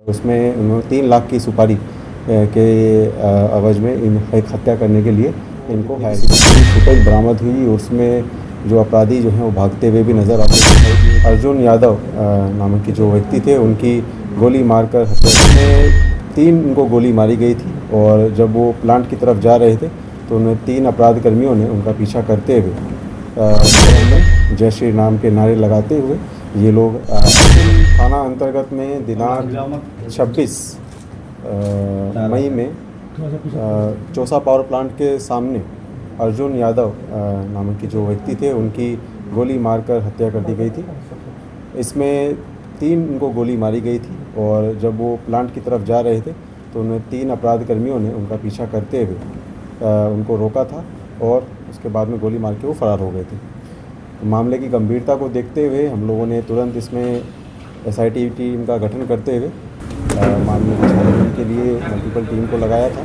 उसमें उन्होंने 3 लाख की सुपारी के एवज में इन एक हत्या करने के लिए इनको हायर किया। फुटेज बरामद हुई, उसमें जो अपराधी जो हैं वो भागते हुए भी नज़र आते थे। अर्जुन यादव नामक के जो व्यक्ति थे उनकी गोली मारकर हत्या में 3 उनको गोली मारी गई थी, और जब वो प्लांट की तरफ जा रहे थे तो उन्हें 3 अपराध कर्मियों ने उनका पीछा करते हुए जय श्री राम के नारे लगाते हुए ये लोग थाना अंतर्गत में दिनांक 26 मई में चौसा पावर प्लांट के सामने अर्जुन यादव नामक के जो व्यक्ति थे उनकी गोली मारकर हत्या कर दी गई थी। इसमें 3 उनको गोली मारी गई थी, और जब वो प्लांट की तरफ जा रहे थे तो उन्हें 3 अपराध कर्मियों ने उनका पीछा करते हुए उनको रोका था, और उसके बाद में गोली मार के वो फरार हो गए थे। तो मामले की गंभीरता को देखते हुए हम लोगों ने तुरंत इसमें SIT टीम का गठन करते हुए मामले की छानबीन के लिए मल्टीपल टीम को लगाया था,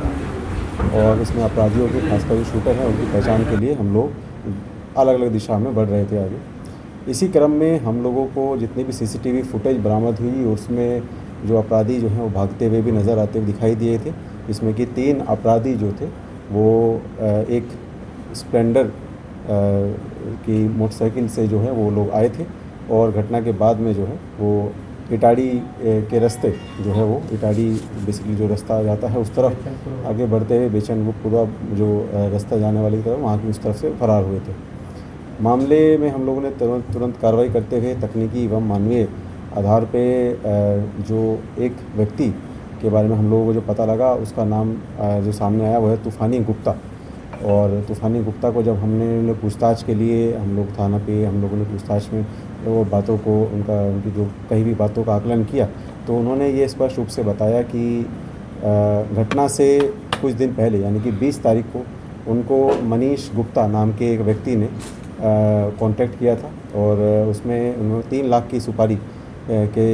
और इसमें अपराधियों के खासकर जो शूटर हैं उनकी पहचान के लिए हम लोग अलग अलग दिशा में बढ़ रहे थे आगे। इसी क्रम में हम लोगों को जितनी भी CCTV फुटेज बरामद हुई उसमें जो अपराधी जो हैं वो भागते हुए भी नज़र आते हुए दिखाई दिए थे। इसमें कि 3 अपराधी जो थे वो एक स्प्लेंडर की मोटरसाइकिल से जो है वो लोग आए थे, और घटना के बाद में जो है वो इटाड़ी के रास्ते जो है वो इटाड़ी बेसिकली जो रास्ता जाता है उस तरफ आगे बढ़ते हुए बेचनपुरा जो रास्ता जाने वाली तरफ वहाँ की उस तरफ से फरार हुए थे। मामले में हम लोगों ने तुरंत कार्रवाई करते हुए तकनीकी एवं मानवीय आधार पे जो एक व्यक्ति के बारे में हम लोगों को जो पता लगा उसका नाम जो सामने आया वो है तूफ़ानी गुप्ता। और तूफ़ानी गुप्ता को जब हमने पूछताछ के लिए हम लोग थाना पे हम लोगों ने पूछताछ में वो बातों को उनकी जो कई भी बातों का आकलन किया, तो उन्होंने ये स्पष्ट रूप से बताया कि घटना से कुछ दिन पहले यानी कि 20 तारीख को उनको मनीष गुप्ता नाम के एक व्यक्ति ने कांटेक्ट किया था, और उसमें उन्होंने 3 लाख की सुपारी के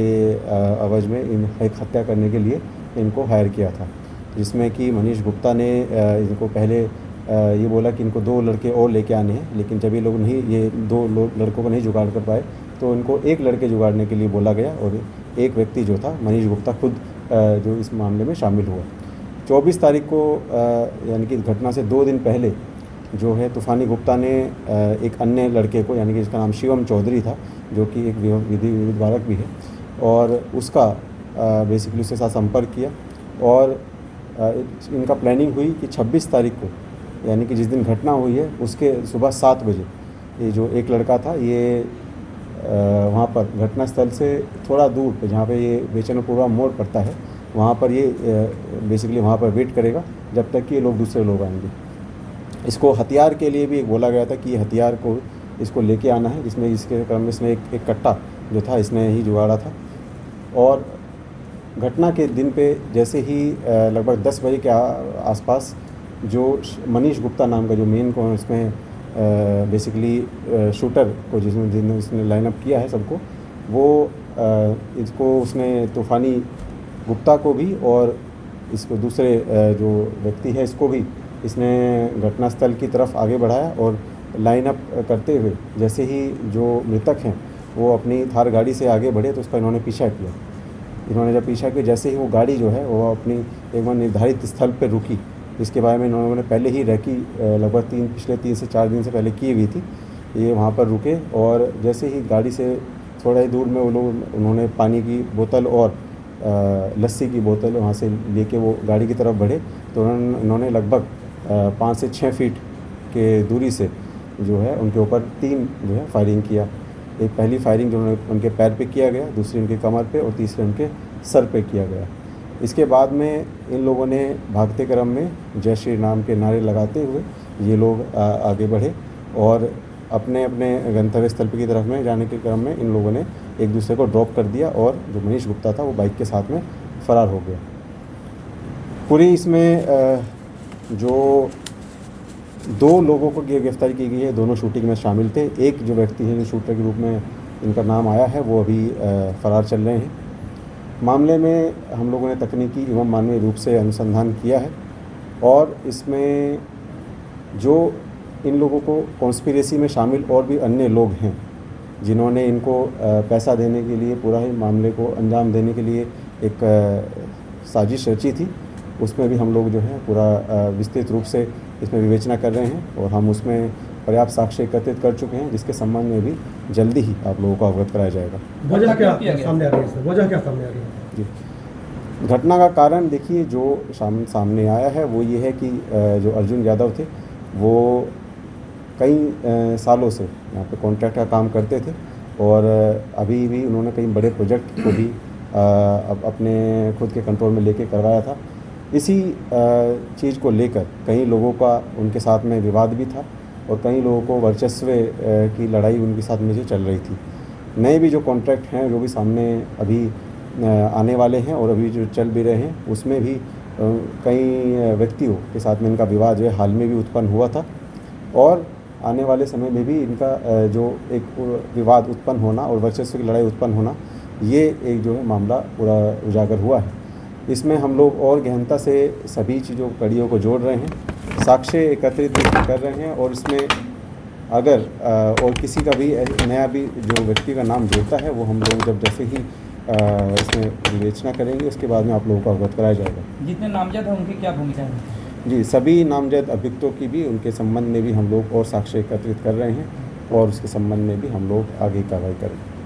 एवज में इन एक हत्या करने के लिए इनको हायर किया था, जिसमें कि मनीष गुप्ता ने इनको पहले ये बोला कि इनको 2 लड़के और लेके आने हैं, लेकिन जब ये लोग नहीं ये 2 लड़कों को नहीं जुगाड़ कर पाए तो इनको 1 लड़के जुगाड़ने के लिए बोला गया, और एक व्यक्ति जो था मनीष गुप्ता खुद जो इस मामले में शामिल हुआ। 24 तारीख को यानी कि घटना से 2 दिन पहले जो है तूफ़ानी गुप्ता ने एक अन्य लड़के को यानी कि जिसका नाम शिवम चौधरी था, जो कि एक विधि विभारक भी है, और उसका बेसिकली उसके साथ संपर्क किया, और इनका प्लानिंग हुई कि 26 तारीख को यानी कि जिस दिन घटना हुई है उसके सुबह 7 बजे ये जो एक लड़का था ये वहाँ पर घटनास्थल से थोड़ा दूर पे जहाँ पे ये बेचनपुरा मोड़ पड़ता है वहाँ पर ये बेसिकली वहाँ पर वेट करेगा जब तक कि ये लोग दूसरे लोग आएंगे। इसको हथियार के लिए भी बोला गया था कि हथियार को इसको लेके आना है, जिसमें इसके क्रम में इसने एक कट्टा जो था इसने ही जुगाड़ा था। और घटना के दिन पे जैसे ही लगभग 10 बजे के आसपास जो मनीष गुप्ता नाम का जो मेन को इसमें बेसिकली शूटर को जिसने इसने लाइनअप किया है सबको, वो इसको उसने तूफ़ानी गुप्ता को भी और इसको दूसरे जो व्यक्ति है इसको भी इसने घटनास्थल की तरफ आगे बढ़ाया, और लाइनअप करते हुए जैसे ही जो मृतक हैं वो अपनी थार गाड़ी से आगे बढ़े तो उसका इन्होंने पीछा किया। इन्होंने जब पीछा किया जैसे ही वो गाड़ी जो है वो अपनी एक बार निर्धारित स्थल पर रुकी, इसके बारे में इन्होंने पहले ही रैकी लगभग पिछले 3 से 4 दिन से पहले की हुई थी। ये वहाँ पर रुके और जैसे ही गाड़ी से थोड़ा ही दूर में वो लोग उन्होंने पानी की बोतल और लस्सी की बोतल वहाँ से लेके वो गाड़ी की तरफ बढ़े, तो इन्होंने लगभग 5 से 6 फीट के दूरी से जो है उनके ऊपर 3 जो है फायरिंग किया। एक पहली फायरिंग जो उनके पैर पे किया गया, दूसरी उनके कमर पे और तीसरी उनके सर पे किया गया। इसके बाद में इन लोगों ने भागते क्रम में जय श्री राम के नारे लगाते हुए ये लोग आगे बढ़े और अपने अपने गंतव्य स्थल की तरफ में जाने के क्रम में इन लोगों ने एक दूसरे को ड्रॉप कर दिया और जो मनीष गुप्ता था वो बाइक के साथ में फ़रार हो गया। पूरी इसमें जो 2 लोगों को गिरफ्तारी की गई है, दोनों शूटिंग में शामिल थे। एक जो व्यक्ति है जो शूटर के रूप में इनका नाम आया है वो अभी फ़रार चल रहे हैं। मामले में हम लोगों ने तकनीकी एवं मानवीय रूप से अनुसंधान किया है और इसमें जो इन लोगों को कॉन्स्पिरेसी में शामिल और भी अन्य लोग हैं जिन्होंने इनको पैसा देने के लिए पूरा ही मामले को अंजाम देने के लिए एक साजिश रची थी, उसमें भी हम लोग जो है पूरा विस्तृत रूप से इसमें विवेचना कर रहे हैं और हम उसमें पर्याप्त साक्ष्य एकत्रित कर चुके हैं, जिसके संबंध में भी जल्दी ही आप लोगों को अवगत कराया जाएगा। वजह क्या सामने आ रही है सर? वजह क्या सामने आ रही है? जी, घटना का कारण देखिए जो सामने आया है वो ये है कि जो अर्जुन यादव थे वो कई सालों से यहाँ पे कॉन्ट्रैक्ट का काम करते थे और अभी भी उन्होंने कई बड़े प्रोजेक्ट को भी अब अपने खुद के कंट्रोल में लेके करवाया था। इसी चीज़ को लेकर कई लोगों का उनके साथ में विवाद भी था और कई लोगों को वर्चस्व की लड़ाई उनके साथ में जो चल रही थी। नए भी जो कॉन्ट्रैक्ट हैं जो भी सामने अभी आने वाले हैं और अभी जो चल भी रहे हैं उसमें भी कई व्यक्तियों के साथ में इनका विवाद जो है हाल में भी उत्पन्न हुआ था और आने वाले समय में भी इनका जो एक विवाद उत्पन्न होना और वर्चस्व की लड़ाई उत्पन्न होना, ये एक जो है मामला पूरा उजागर हुआ है। इसमें हम लोग और गहनता से सभी चीज़ों कड़ियों को जोड़ रहे हैं, साक्ष्य एकत्रित कर रहे हैं और इसमें अगर और किसी का भी नया भी जो व्यक्ति का नाम जुड़ता है वो हम लोग जब जैसे ही इसमें विवेचना करेंगे उसके बाद में आप लोगों को अवगत कराया जाएगा। जितने नामजद हैं उनकी क्या भूमिका है? जी, सभी नामजद अभियुक्तों की भी उनके संबंध में भी हम लोग और साक्ष्य एकत्रित कर रहे हैं और उसके संबंध में भी हम लोग आगे कार्रवाई करेंगे।